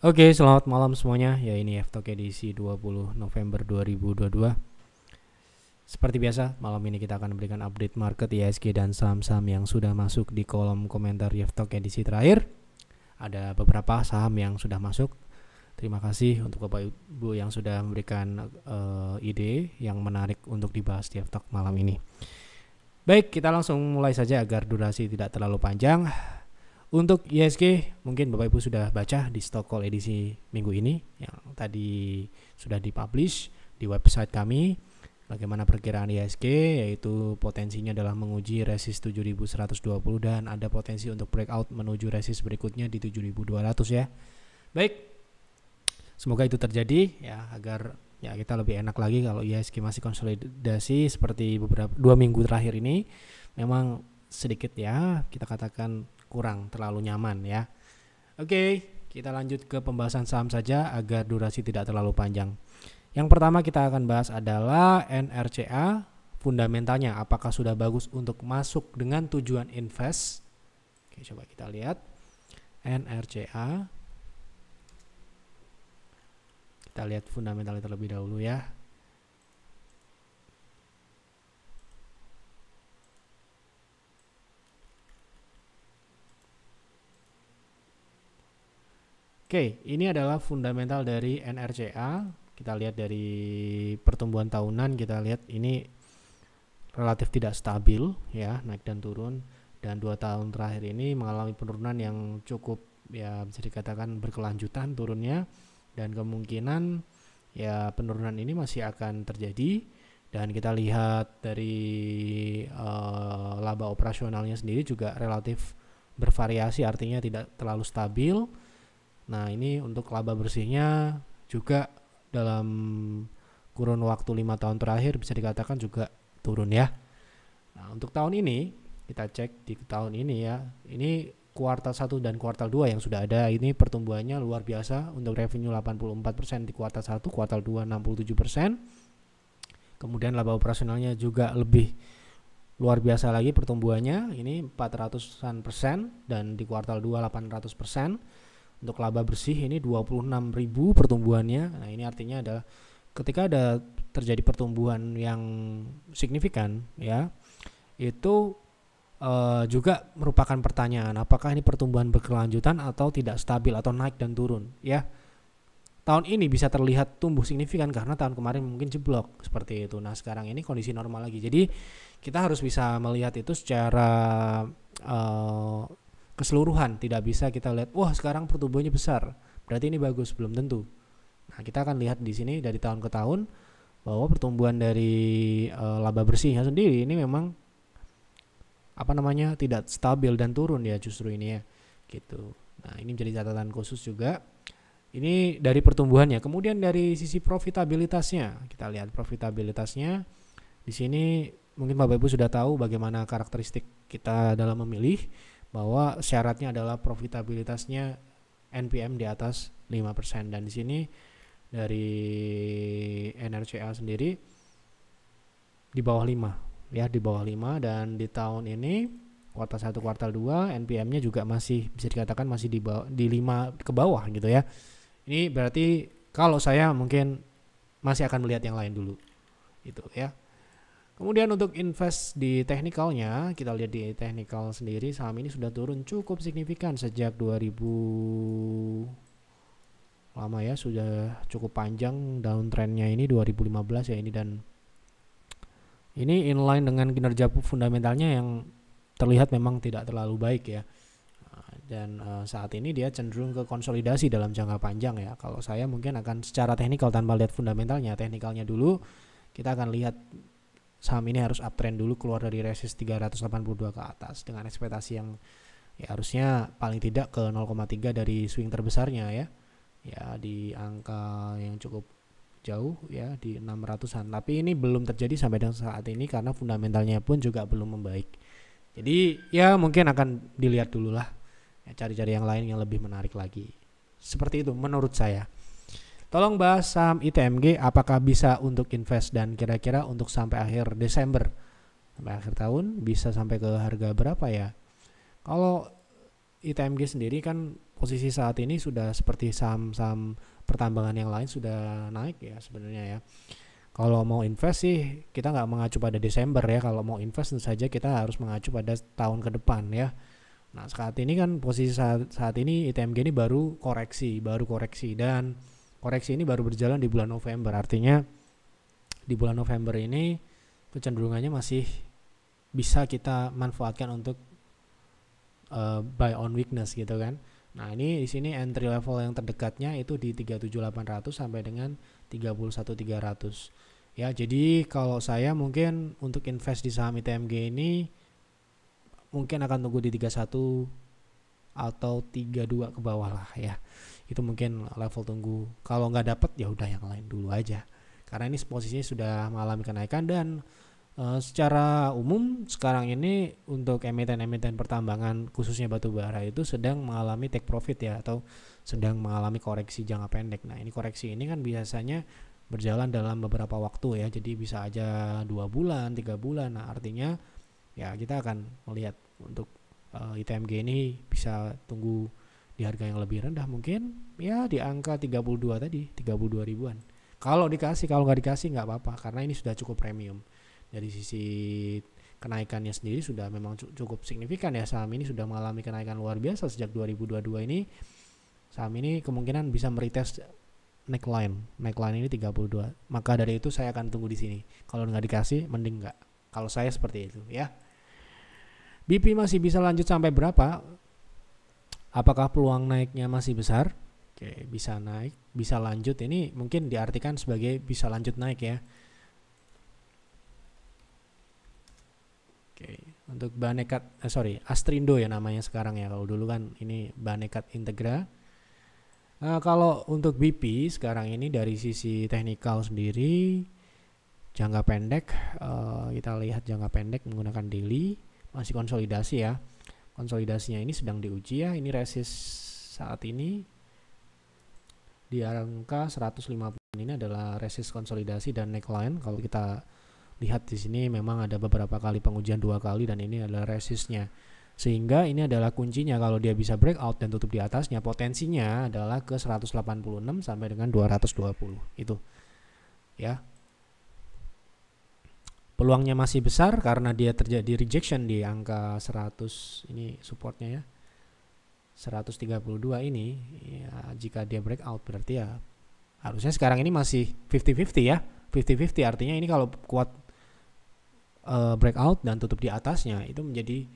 Oke, selamat malam semuanya. Ya, ini F-Talk edisi 20 November 2022. Seperti biasa, malam ini kita akan memberikan update market IHSG dan saham-saham yang sudah masuk di kolom komentar F-Talk edisi terakhir. Ada beberapa saham yang sudah masuk. Terima kasih untuk Bapak Ibu yang sudah memberikan ide yang menarik untuk dibahas di F-Talk malam ini. Baik, kita langsung mulai saja agar durasi tidak terlalu panjang. Untuk IHSG mungkin Bapak Ibu sudah baca di stock call edisi minggu ini yang tadi sudah dipublish di website kami. Bagaimana perkiraan IHSG, yaitu potensinya adalah menguji resist 7120 dan ada potensi untuk breakout menuju resist berikutnya di 7200 ya. Baik, semoga itu terjadi ya, agar ya kita lebih enak lagi kalau IHSG masih konsolidasi seperti beberapa 2 minggu terakhir ini. Memang sedikit ya, kita katakan kurang terlalu nyaman ya. Oke, kita lanjut ke pembahasan saham saja agar durasi tidak terlalu panjang. Yang pertama kita akan bahas adalah NRCA, fundamentalnya apakah sudah bagus untuk masuk dengan tujuan invest. Oke, coba kita lihat NRCA. Kita lihat fundamentalnya terlebih dahulu ya. Oke, ini adalah fundamental dari NRCA. Kita lihat dari pertumbuhan tahunan, kita lihat ini relatif tidak stabil ya, naik dan turun, dan 2 tahun terakhir ini mengalami penurunan yang cukup ya, bisa dikatakan berkelanjutan turunnya, dan kemungkinan ya penurunan ini masih akan terjadi. Dan kita lihat dari laba operasionalnya sendiri juga relatif bervariasi, artinya tidak terlalu stabil. Nah, ini untuk laba bersihnya juga dalam kurun waktu 5 tahun terakhir bisa dikatakan juga turun ya. Nah, untuk tahun ini kita cek di tahun ini ya. Ini kuartal 1 dan kuartal 2 yang sudah ada, ini pertumbuhannya luar biasa. Untuk revenue 84% di kuartal 1, kuartal 2 67%. Kemudian laba operasionalnya juga lebih luar biasa lagi pertumbuhannya. Ini 400% dan di kuartal 2 800%. Untuk laba bersih ini 26.000 pertumbuhannya. Nah, ini artinya adalah ketika ada terjadi pertumbuhan yang signifikan ya, itu juga merupakan pertanyaan apakah ini pertumbuhan berkelanjutan atau tidak stabil atau naik dan turun ya. Tahun ini bisa terlihat tumbuh signifikan karena tahun kemarin mungkin jeblok seperti itu. Nah, sekarang ini kondisi normal lagi. Jadi kita harus bisa melihat itu secara keseluruhan, tidak bisa kita lihat wah sekarang pertumbuhannya besar berarti ini bagus, belum tentu. Nah, kita akan lihat di sini dari tahun ke tahun bahwa pertumbuhan dari laba bersihnya sendiri ini memang tidak stabil dan turun ya, justru ini ya gitu. Nah, ini menjadi catatan khusus juga. Ini dari pertumbuhannya. Kemudian dari sisi profitabilitasnya, kita lihat profitabilitasnya di sini. Mungkin Bapak Ibu sudah tahu bagaimana karakteristik kita dalam memilih, bahwa syaratnya adalah profitabilitasnya NPM di atas 5%, dan di sini dari NRCA sendiri di bawah 5 ya, di bawah 5. Dan di tahun ini kuartal 1 kuartal 2 NPM-nya juga masih bisa dikatakan masih di bawah, di 5 ke bawah gitu ya. Ini berarti kalau saya mungkin masih akan melihat yang lain dulu itu ya. Kemudian untuk invest di teknikalnya, kita lihat di teknikal sendiri saham ini sudah turun cukup signifikan sejak 2000 lama ya, sudah cukup panjang downtrendnya ini 2015 ya ini, dan ini inline dengan kinerja fundamentalnya yang terlihat memang tidak terlalu baik ya. Dan saat ini dia cenderung ke konsolidasi dalam jangka panjang ya. Kalau saya mungkin akan secara teknikal tanpa lihat fundamentalnya, teknikalnya dulu kita akan lihat saham ini harus uptrend dulu, keluar dari resist 382 ke atas dengan ekspektasi yang ya harusnya paling tidak ke 0,3 dari swing terbesarnya ya. Ya di angka yang cukup jauh ya, di 600-an. Tapi ini belum terjadi sampai dengan saat ini karena fundamentalnya pun juga belum membaik. Jadi ya mungkin akan dilihat dulu lah. Ya, cari-cari yang lain yang lebih menarik lagi. Seperti itu menurut saya. Tolong bahas saham ITMG, apakah bisa untuk invest dan kira-kira untuk sampai akhir Desember, sampai akhir tahun bisa sampai ke harga berapa ya? Kalau ITMG sendiri kan posisi saat ini sudah seperti saham-saham pertambangan yang lain sudah naik ya sebenarnya ya. Kalau mau invest sih kita nggak mengacu pada Desember ya. Kalau mau invest tentu saja kita harus mengacu pada tahun ke depan ya. Nah saat ini kan posisi saat ini ITMG ini baru koreksi dan koreksi ini baru berjalan di bulan November. Artinya di bulan November ini kecenderungannya masih bisa kita manfaatkan untuk buy on weakness gitu kan. Nah ini di sini entry level yang terdekatnya itu di 37.800 sampai dengan 31.300 ya. Jadi kalau saya mungkin untuk invest di saham ITMG ini mungkin akan tunggu di 31 atau 32 ke bawah lah ya. Itu mungkin level tunggu. Kalau nggak dapat ya udah yang lain dulu aja. Karena ini posisinya sudah mengalami kenaikan dan secara umum sekarang ini untuk emiten-emiten pertambangan khususnya batubara itu sedang mengalami take profit ya, atau sedang mengalami koreksi jangka pendek. Nah ini koreksi ini kan biasanya berjalan dalam beberapa waktu ya, jadi bisa aja 2 bulan 3 bulan. Nah artinya ya kita akan melihat untuk ITMG ini bisa tunggu di harga yang lebih rendah, mungkin ya di angka 32 tadi, 32 ribuan. Kalau dikasih, kalau nggak dikasih nggak apa-apa karena ini sudah cukup premium. Dari sisi kenaikannya sendiri sudah memang cukup signifikan ya. Saham ini sudah mengalami kenaikan luar biasa sejak 2022 ini. Saham ini kemungkinan bisa meretest neckline ini 32. Maka dari itu saya akan tunggu di sini. Kalau nggak dikasih mending nggak. Kalau saya seperti itu ya. BP masih bisa lanjut sampai berapa? Apakah peluang naiknya masih besar? Oke, bisa naik, bisa lanjut. Ini mungkin diartikan sebagai bisa lanjut naik ya. Oke, untuk Bhanekat, Astrindo ya namanya sekarang ya. Kalau dulu kan ini Bhanekat Integra. Nah, kalau untuk BP sekarang ini dari sisi teknikal sendiri jangka pendek, kita lihat jangka pendek menggunakan daily masih konsolidasi ya. Konsolidasinya ini sedang diuji ya. Ini resist saat ini di angka 150. Ini adalah resist konsolidasi dan neckline. Kalau kita lihat di sini memang ada beberapa kali pengujian 2 kali dan ini adalah resistnya. Sehingga ini adalah kuncinya, kalau dia bisa breakout dan tutup di atasnya, potensinya adalah ke 186 sampai dengan 220 itu. Ya. Peluangnya masih besar karena dia terjadi rejection di angka 100, ini supportnya ya. 132 ini ya, jika dia breakout berarti ya harusnya sekarang ini masih 50-50 ya. 50-50 artinya ini kalau kuat breakout dan tutup di atasnya itu menjadi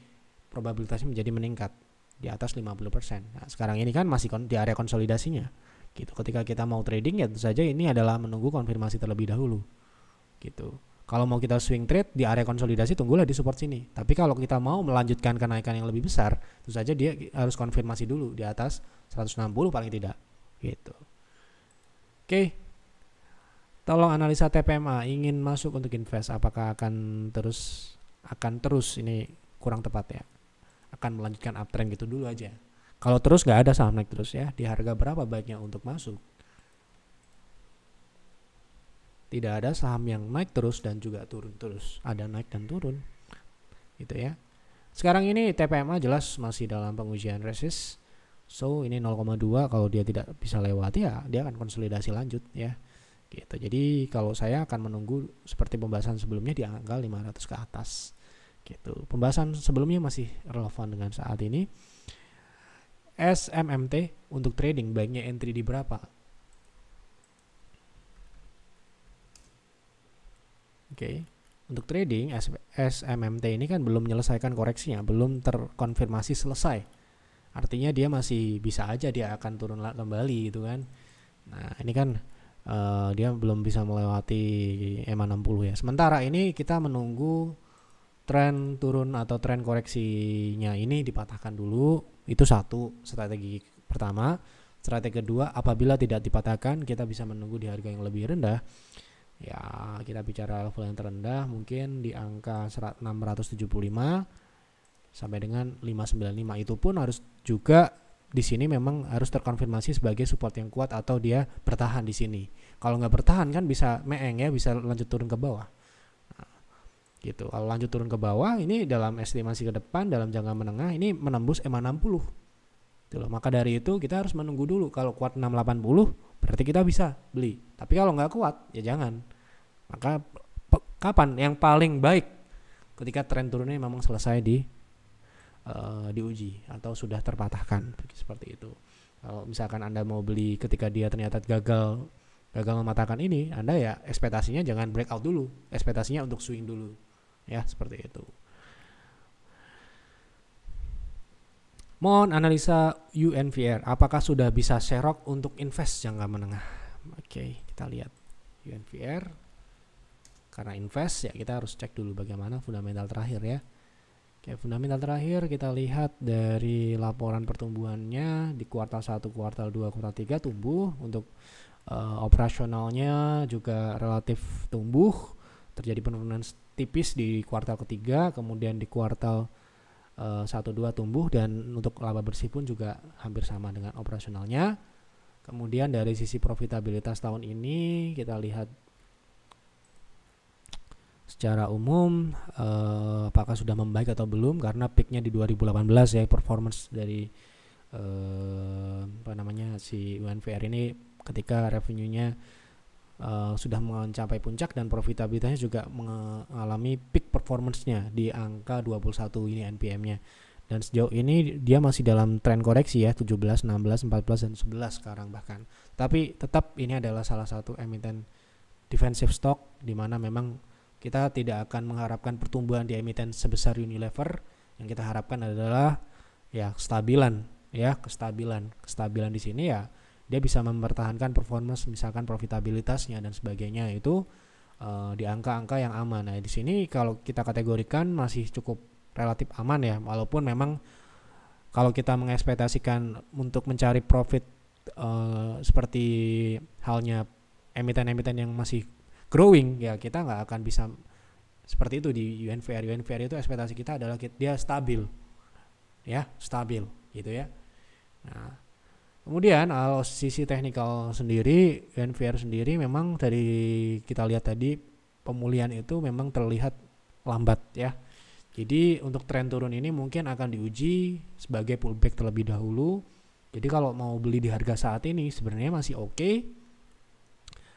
probabilitasnya menjadi meningkat di atas 50%. Nah, sekarang ini kan masih di area konsolidasinya. Gitu. Ketika kita mau trading ya tentu saja ini adalah menunggu konfirmasi terlebih dahulu. Gitu. Kalau mau kita swing trade di area konsolidasi tunggulah di support sini. Tapi kalau kita mau melanjutkan kenaikan yang lebih besar, tentu saja dia harus konfirmasi dulu di atas 160 paling tidak. Gitu. Oke. Tolong analisa TPMA, ingin masuk untuk invest, apakah akan terus ini kurang tepat ya, akan melanjutkan uptrend gitu dulu aja. Kalau terus nggak ada saham naik terus ya, di harga berapa baiknya untuk masuk? Tidak ada saham yang naik terus dan juga turun terus, ada naik dan turun gitu ya. Sekarang ini TPMA jelas masih dalam pengujian resist, so ini 0,2, kalau dia tidak bisa lewati ya dia akan konsolidasi lanjut ya. Gitu. Jadi kalau saya akan menunggu seperti pembahasan sebelumnya di angka 500 ke atas. Gitu. Pembahasan sebelumnya masih relevan dengan saat ini. SMMT untuk trading baiknya entry di berapa? Oke. Untuk trading SMMT ini kan belum menyelesaikan koreksinya, belum terkonfirmasi selesai. Artinya dia masih bisa aja dia akan turun kembali gitu kan. Nah, ini kan dia belum bisa melewati EMA 60 ya. Sementara ini kita menunggu tren turun atau tren koreksinya ini dipatahkan dulu. Itu satu strategi pertama. Strategi kedua, apabila tidak dipatahkan kita bisa menunggu di harga yang lebih rendah. Ya, kita bicara level yang terendah mungkin di angka 675 sampai dengan 595. Itu pun harus juga di sini memang harus terkonfirmasi sebagai support yang kuat atau dia bertahan di sini. Kalau nggak bertahan kan bisa meeng ya, bisa lanjut turun ke bawah. Nah, gitu. Kalau lanjut turun ke bawah ini dalam estimasi ke depan dalam jangka menengah ini menembus EMA 60. Gitu loh. Maka dari itu kita harus menunggu dulu. Kalau kuat 680 berarti kita bisa beli. Tapi kalau nggak kuat ya jangan. Maka kapan yang paling baik? Ketika tren turunnya memang selesai diuji atau sudah terpatahkan seperti itu. Kalau misalkan Anda mau beli ketika dia ternyata gagal mematahkan ini, Anda ya ekspektasinya jangan breakout dulu, ekspektasinya untuk swing dulu, ya seperti itu. Mohon analisa UNVR, apakah sudah bisa serok untuk invest jangka menengah? Oke, kita lihat UNVR. Karena invest ya kita harus cek dulu bagaimana fundamental terakhir ya. Oke, fundamental terakhir kita lihat dari laporan pertumbuhannya di kuartal 1, kuartal 2, kuartal 3 tumbuh. Untuk operasionalnya juga relatif tumbuh. Terjadi penurunan tipis di kuartal ketiga, kemudian di kuartal 1-2 tumbuh, dan untuk laba bersih pun juga hampir sama dengan operasionalnya. Kemudian dari sisi profitabilitas tahun ini kita lihat secara umum apakah sudah membaik atau belum, karena peaknya di 2018 ya performance dari si UNVR ini ketika revenue-nya sudah mencapai puncak dan profitabilitasnya juga mengalami peak performance-nya di angka 21 ini NPM-nya. Dan sejauh ini dia masih dalam tren koreksi ya, 17, 16, 14 dan 11 sekarang bahkan. Tapi tetap ini adalah salah satu emiten defensive stock di mana memang kita tidak akan mengharapkan pertumbuhan di emiten sebesar Unilever. Yang kita harapkan adalah ya kestabilan di sini ya. Dia bisa mempertahankan performance, misalkan profitabilitasnya dan sebagainya itu di angka-angka yang aman. Nah, di sini kalau kita kategorikan masih cukup relatif aman ya, walaupun memang kalau kita mengekspektasikan untuk mencari profit seperti halnya emiten-emiten yang masih growing ya, kita nggak akan bisa seperti itu di UNVR. UNVR itu ekspektasi kita adalah dia stabil gitu ya. Nah, kemudian kalau sisi teknikal sendiri, UNVR sendiri memang dari kita lihat tadi pemulihan itu memang terlihat lambat ya. Jadi untuk tren turun ini mungkin akan diuji sebagai pullback terlebih dahulu. Jadi kalau mau beli di harga saat ini sebenarnya masih oke,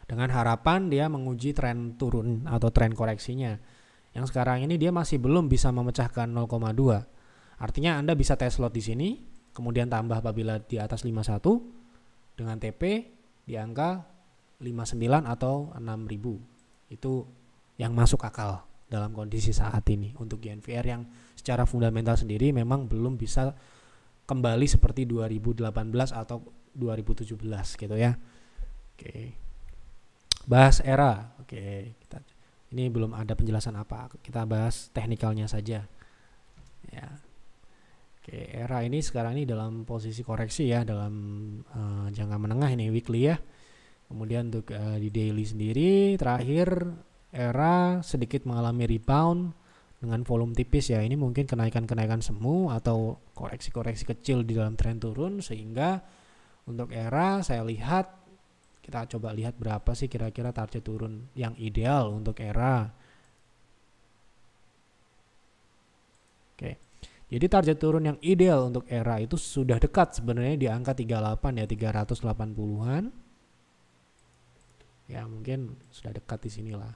dengan harapan dia menguji tren turun atau tren koreksinya. Yang sekarang ini dia masih belum bisa memecahkan 0,2. Artinya Anda bisa test lot di sini, kemudian tambah apabila di atas 51 dengan TP di angka 59 atau 6000. Itu yang masuk akal dalam kondisi saat ini untuk UNVR yang secara fundamental sendiri memang belum bisa kembali seperti 2018 atau 2017 gitu ya. Oke. Bahas ERA. Oke, ini belum ada penjelasan apa. Kita bahas teknikalnya saja. Ya. Oke, ERA ini sekarang ini dalam posisi koreksi ya, dalam jangka menengah ini weekly ya. Kemudian untuk di daily sendiri terakhir ERA sedikit mengalami rebound dengan volume tipis ya. Ini mungkin kenaikan-kenaikan semu atau koreksi-koreksi kecil di dalam tren turun, sehingga untuk ERA saya lihat, kita coba lihat berapa sih kira-kira target turun yang ideal untuk ERA. Oke. Jadi target turun yang ideal untuk ERA itu sudah dekat sebenarnya di angka 38 ya, 380-an. Ya, mungkin sudah dekat di sinilah.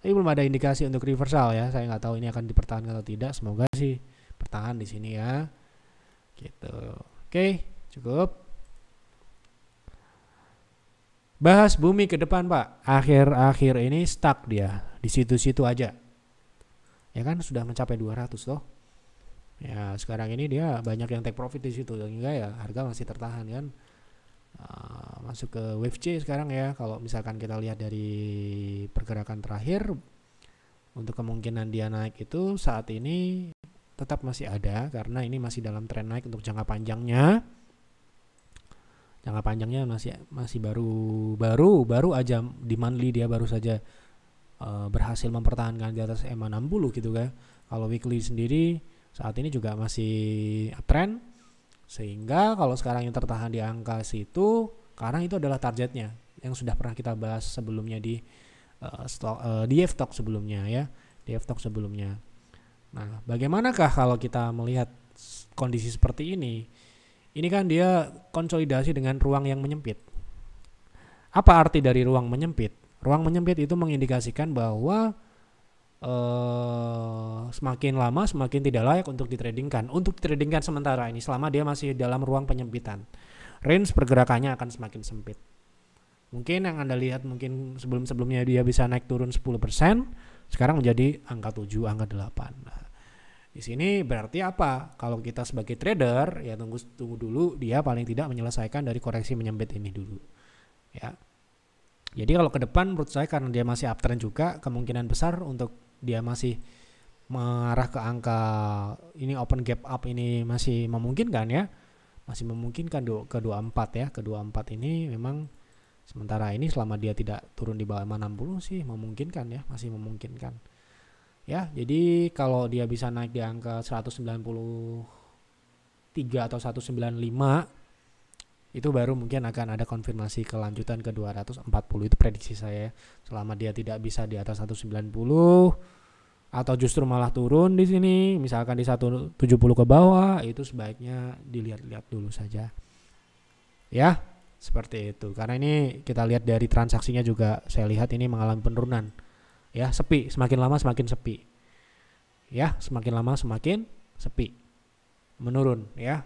Tapi belum ada indikasi untuk reversal ya. Saya nggak tahu ini akan dipertahankan atau tidak. Semoga sih bertahan di sini ya. Gitu. Oke, cukup. Bahas bumi ke depan Pak. Akhir-akhir ini stuck dia di situ-situ aja. Ya kan sudah mencapai 200 loh. Ya sekarang ini dia banyak yang take profit di situ, sehingga ya harga masih tertahan kan. Masuk ke wave C sekarang ya. Kalau misalkan kita lihat dari pergerakan terakhir, untuk kemungkinan dia naik itu saat ini tetap masih ada, karena ini masih dalam tren naik untuk jangka panjangnya. Jangka panjangnya masih baru aja di monthly dia baru saja berhasil mempertahankan di atas EMA 60 gitu kan. Kalau weekly sendiri saat ini juga masih uptrend, sehingga kalau sekarang yang tertahan di angka situ, karena itu adalah targetnya yang sudah pernah kita bahas sebelumnya di F-Talk sebelumnya ya, di F-Talk sebelumnya. Nah, bagaimanakah kalau kita melihat kondisi seperti ini? Ini kan dia konsolidasi dengan ruang yang menyempit. Apa arti dari ruang menyempit? Ruang menyempit itu mengindikasikan bahwa semakin lama semakin tidak layak untuk ditradingkan. Untuk ditradingkan sementara ini selama dia masih dalam ruang penyempitan. Range pergerakannya akan semakin sempit. Mungkin yang Anda lihat mungkin sebelum-sebelumnya dia bisa naik turun 10%, sekarang menjadi angka 7, angka 8. Nah, di sini berarti apa? Kalau kita sebagai trader ya tunggu dulu dia paling tidak menyelesaikan dari koreksi menyempit ini dulu. Ya. Jadi kalau ke depan menurut saya karena dia masih uptrend juga, kemungkinan besar untuk dia masih mengarah ke angka ini open gap up ini masih memungkinkan ya. Masih memungkinkan ke 24 ya. Ke 24 ini memang sementara ini selama dia tidak turun di bawah 60 sih memungkinkan ya, masih memungkinkan. Ya, jadi kalau dia bisa naik di angka 193 atau 195 itu baru mungkin akan ada konfirmasi kelanjutan ke 240 itu prediksi saya. Selama dia tidak bisa di atas 190 atau justru malah turun di sini, misalkan di 170 ke bawah, itu sebaiknya dilihat-lihat dulu saja. Ya, seperti itu. Karena ini kita lihat dari transaksinya juga saya lihat ini mengalami penurunan. Ya, sepi, semakin lama semakin sepi. Ya, semakin lama semakin sepi. Menurun ya.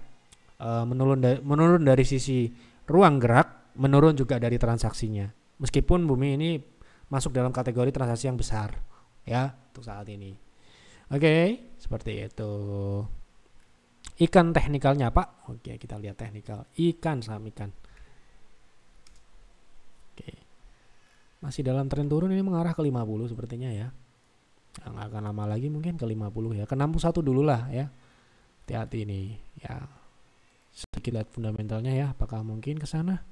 Menurun dari sisi ruang gerak, menurun juga dari transaksinya. Meskipun bumi ini masuk dalam kategori transaksi yang besar ya untuk saat ini. Oke, seperti itu. Ikan teknikalnya Pak. Oke, kita lihat teknikal. Saham ikan. Oke. Masih dalam tren turun ini mengarah ke 50 sepertinya ya. Nggak akan lama lagi mungkin ke 50 ya. Ke 61 dulu lah ya. Hati-hati ini ya. Sedikit lihat fundamentalnya ya, apakah mungkin ke sana?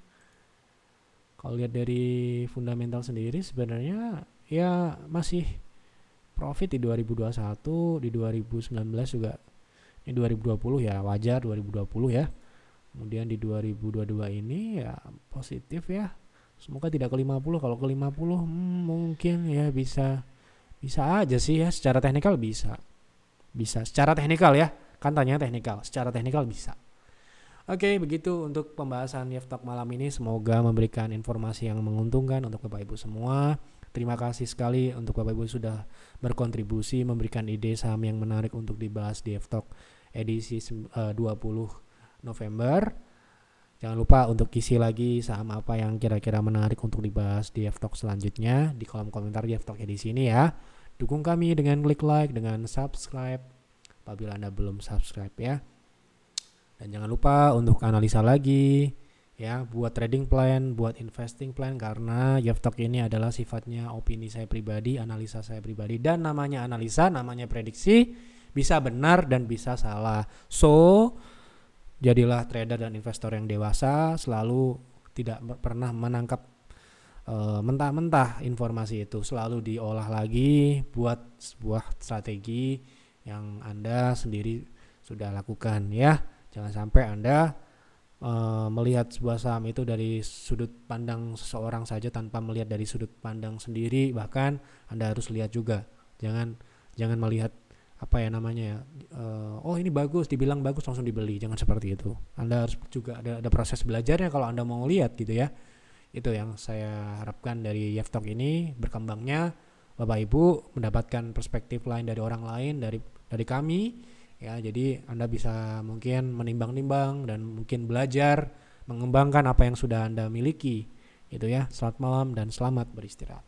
Kalau lihat dari fundamental sendiri sebenarnya ya masih profit di 2021, di 2019 juga. Ini 2020 ya, wajar 2020 ya. Kemudian di 2022 ini ya positif ya. Semoga tidak ke 50. Kalau ke 50 mungkin ya bisa aja sih ya, secara teknikal bisa. Bisa secara teknikal ya. Kan tanya teknikal, secara teknikal bisa. Oke, begitu untuk pembahasan Yeftalk malam ini. Semoga memberikan informasi yang menguntungkan untuk Bapak Ibu semua. Terima kasih sekali untuk Bapak Ibu sudah berkontribusi, memberikan ide saham yang menarik untuk dibahas di Yeftalk edisi 20 November. Jangan lupa untuk isi lagi saham apa yang kira-kira menarik untuk dibahas di Yeftalk selanjutnya di kolom komentar di Yeftalk edisi ini ya. Dukung kami dengan klik like, dengan subscribe apabila Anda belum subscribe ya. Dan jangan lupa untuk analisa lagi ya, buat trading plan, buat investing plan, karena Yeftalk ini adalah sifatnya opini saya pribadi, analisa saya pribadi, dan namanya analisa, namanya prediksi, bisa benar dan bisa salah. So, jadilah trader dan investor yang dewasa, selalu tidak pernah menangkap mentah-mentah informasi itu, selalu diolah lagi buat sebuah strategi yang Anda sendiri sudah lakukan ya. Jangan sampai Anda melihat sebuah saham itu dari sudut pandang seseorang saja tanpa melihat dari sudut pandang sendiri. Bahkan Anda harus lihat juga. Jangan melihat apa ya namanya ya. Oh ini bagus, dibilang bagus langsung dibeli. Jangan seperti itu. Anda harus juga ada proses belajarnya kalau Anda mau lihat gitu ya. Itu yang saya harapkan dari Yeftalk ini, berkembangnya Bapak Ibu mendapatkan perspektif lain dari orang lain, dari kami. Ya, jadi Anda bisa mungkin menimbang-nimbang dan mungkin belajar mengembangkan apa yang sudah Anda miliki. Gitu ya. Selamat malam dan selamat beristirahat.